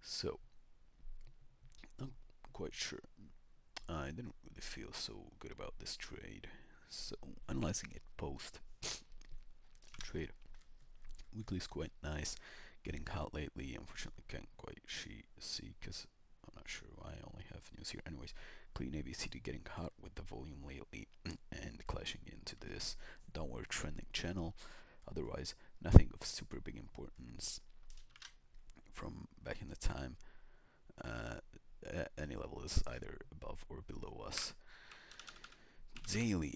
So, not quite sure. I didn't really feel so good about this trade. So, analyzing it post trade, weekly is quite nice. Getting hot lately, unfortunately, can't quite see because I'm not sure why I only have news here. Anyways, clean ABCD getting hot with the volume lately and clashing into this downward trending channel. Otherwise, nothing of super big importance from back in the time. Uh, any level is either above or below us daily.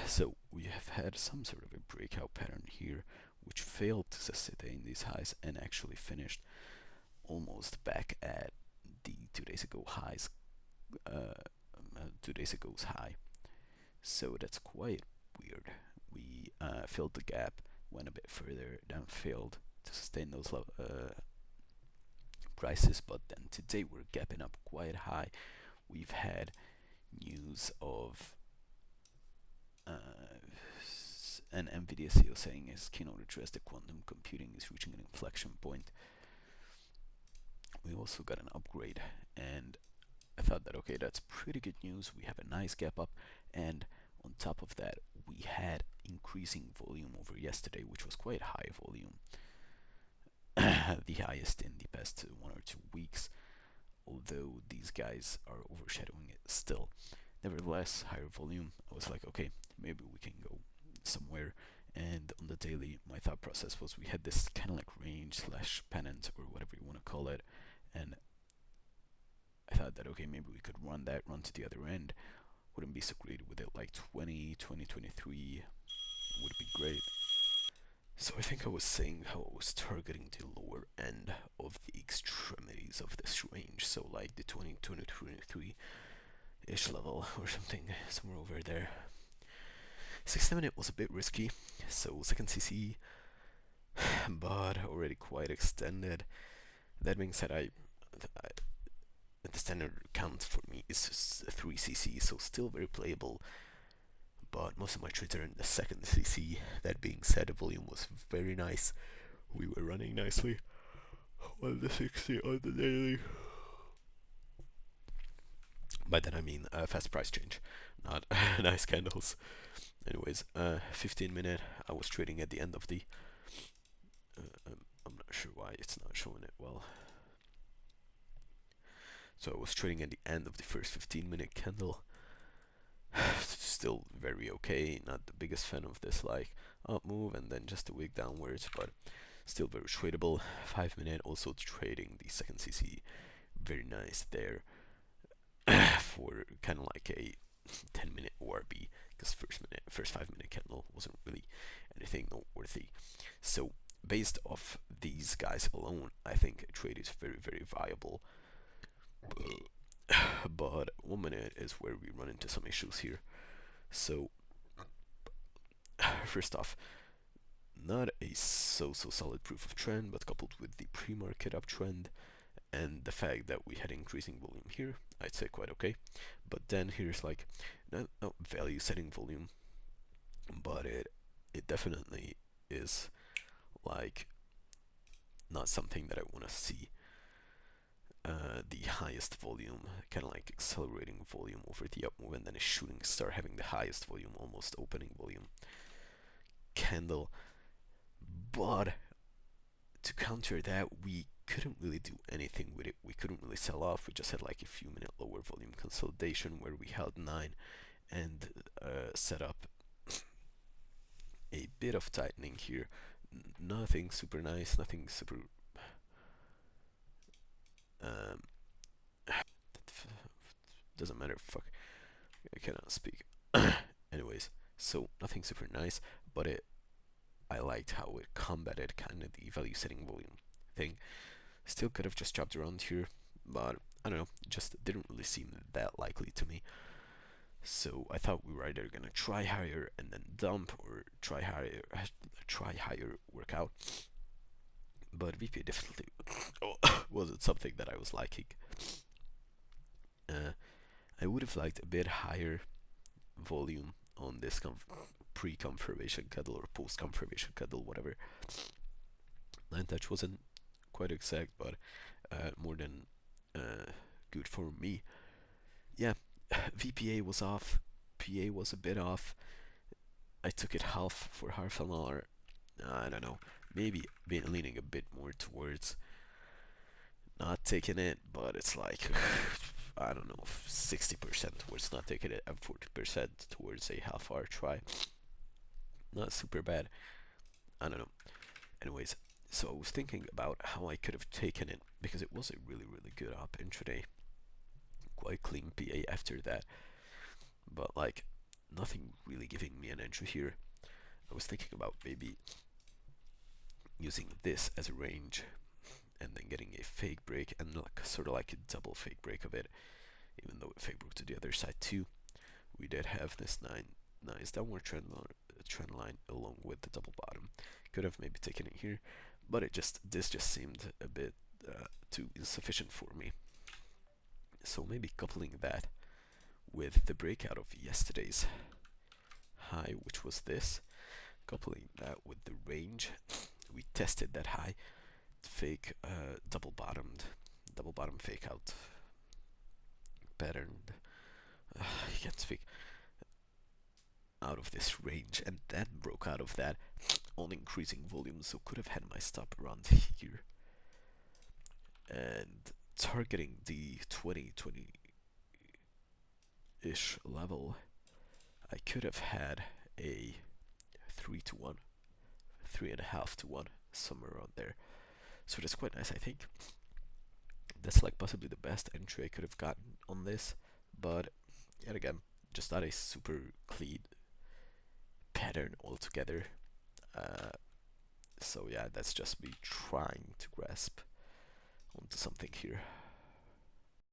So we have had some sort of a breakout pattern here, which failed to sustain these highs and actually finished almost back at the 2 days ago highs, 2 days ago's high. So that's quite weird. We filled the gap, went a bit further, then failed to sustain those prices, but then today we're gapping up quite high. We've had news of an NVIDIA CEO saying his keynote address that quantum computing is reaching an inflection point. We also got an upgrade, and I thought that okay, that's pretty good news. We have a nice gap up, and on top of that, we had increasing volume over yesterday, which was quite high volume, the highest in the past 1 or 2 weeks. Although these guys are overshadowing it still. Nevertheless, higher volume. I was like, okay, maybe we can go somewhere. And on the daily, my thought process was we had this kind of like range slash pennant or whatever you want to call it, and I thought that okay, maybe we could run to the other end. Wouldn't be so great with it, like 2023 would be great. So I think I was saying how I was targeting the lower end of the extremities of this range, so like the 2023-ish level or something, somewhere over there. 60-minute was a bit risky, so second CC, but already quite extended. That being said, the standard count for me is 3 CC, so still very playable. But most of my trades are in the second CC. That being said, the volume was very nice. We were running nicely on the 60 on the daily. By that I mean fast price change, not nice candles. Anyways, 15-minute. I was trading at the end of the. I'm not sure why it's not showing it well. So I was trading at the end of the first 15-minute candle. Still very okay. Not the biggest fan of this like up move and then just a wick downwards, but still very tradable. 5-minute also trading the second CC. Very nice there for kind of like a 10-minute ORB, because first 5-minute candle wasn't really anything noteworthy. So based off these guys alone, I think a trade is very, very viable. But 1 minute is where we run into some issues here. So first off, not a so solid proof of trend, but coupled with the pre-market uptrend and the fact that we had increasing volume here, I'd say quite okay. But then here's like not value setting volume, but it definitely is like not something that I want to see. The highest volume, kind of like accelerating volume over the up move, and then a shooting star having the highest volume, almost opening volume candle. But to counter that, we couldn't really do anything with it. We couldn't really sell off. We just had like a few minute lower volume consolidation where we held 9 and set up a bit of tightening here. Nothing super nice, nothing super doesn't matter, fuck, I cannot speak. Anyways, so nothing super nice, but I liked how it combated kind of the value setting volume thing. Still could have just chopped around here, but I don't know, just didn't really seem that likely to me. So I thought we were either gonna try higher and then dump, or try higher, work out. But VPA definitely wasn't something that I was liking. I would have liked a bit higher volume on this pre-confirmation candle or post-confirmation candle, whatever. Line touch wasn't quite exact, but more than good for me. Yeah, VPA was off, PA was a bit off. I took it half for half an hour. I don't know, maybe been leaning a bit more towards not taking it, but it's like I don't know, 60% towards not taking it and 40% towards a half hour try. Not super bad. I don't know. Anyways, so I was thinking about how I could have taken it because it was a really good up intraday. Quite clean PA after that, but like nothing really giving me an entry here. I was thinking about maybe using this as a range and then getting a fake break and like sort of like a double fake break of it, even though it fake broke to the other side too. We did have this nice downward trend line along with the double bottom. Could have maybe taken it here, but this just seemed a bit too insufficient for me. So maybe coupling that with the breakout of yesterday's high, which was this, coupling that with the range, we tested that high, fake double bottom fake out pattern. I can't speak. Out of this range, and then broke out of that on increasing volume, so could have had my stop around here and targeting the 20-ish level. I could have had a 3-1, 3.5-1, somewhere around there. So that's quite nice, I think. That's like possibly the best entry I could have gotten on this, but yet again, just not a super clean pattern altogether. So yeah, that's just me trying to grasp onto something here.